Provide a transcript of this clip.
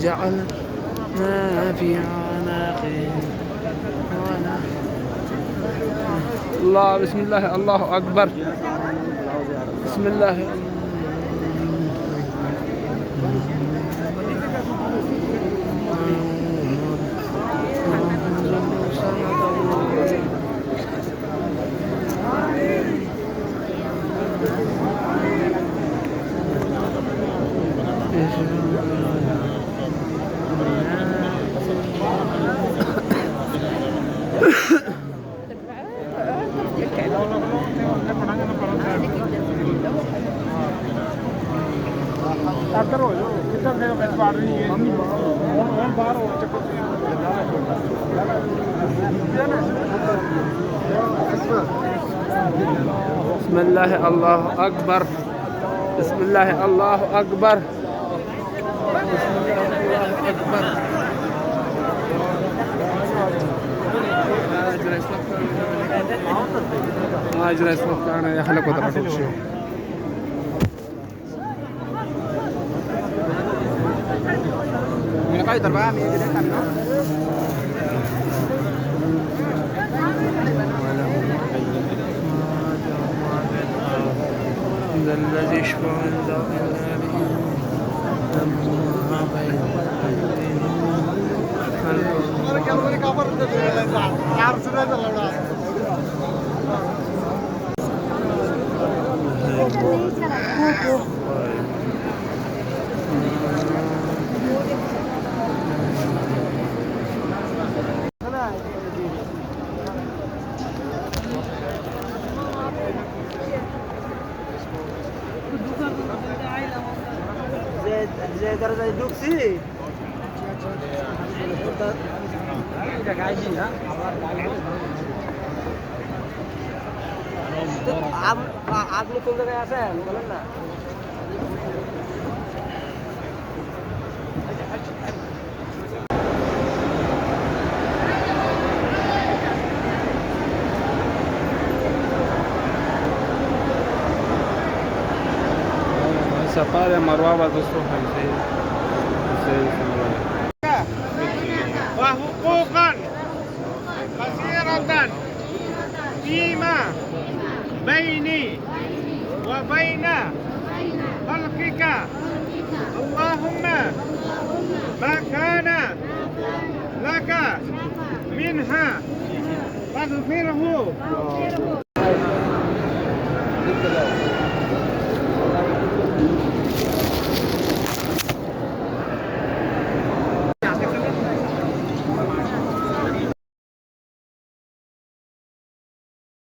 جعلنا في أعناقهم الله. بسم الله، الله أكبر. بسم الله. بسم الله، الله أكبر. بسم الله، الله أكبر. بسم الله، الله أكبر. أجلس وقتنا يا خلق وترك شيء. من قاعد أربعة مية كده كاملة. الذي يشفع عنده إلا زي درجة الدوكسي আপনি কোন জায়গায় আছেন বলেন না। سفارة مروة تصرف وحقوقا كثيرة فيما بيني وبين خلقك اللهم ما كان لك منها فاغفره